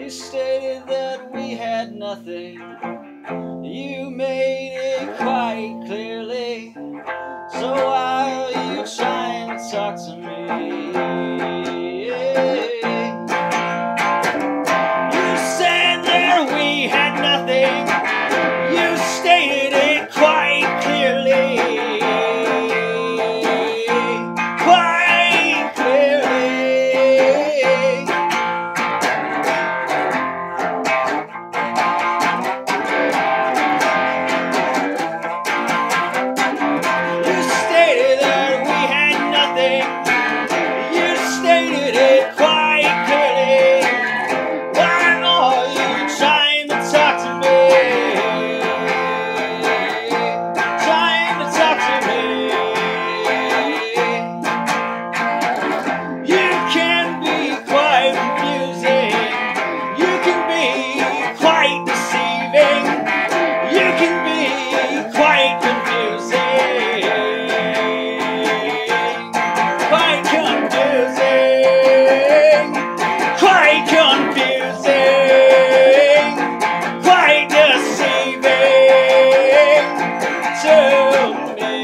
You stated that we had nothing. You made it quite clearly. So why are you trying to talk to me? You said that we had nothing. You stated it quite clearly. Quite clearly. You stated that we had nothing. You stated it quite clearly. Why are you trying to talk to me? Trying to talk to me. You can be quite confusing. You can be quite deceiving. You can be quite confusing. Quite confusing. Quite confusing. Quite deceiving to me.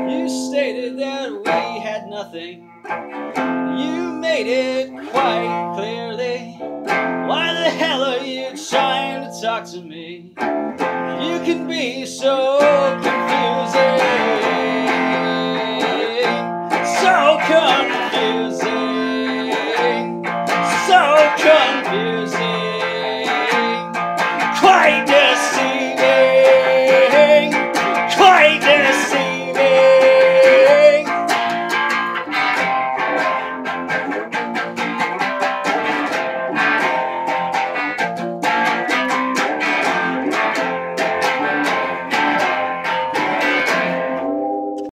You stated that we had nothing.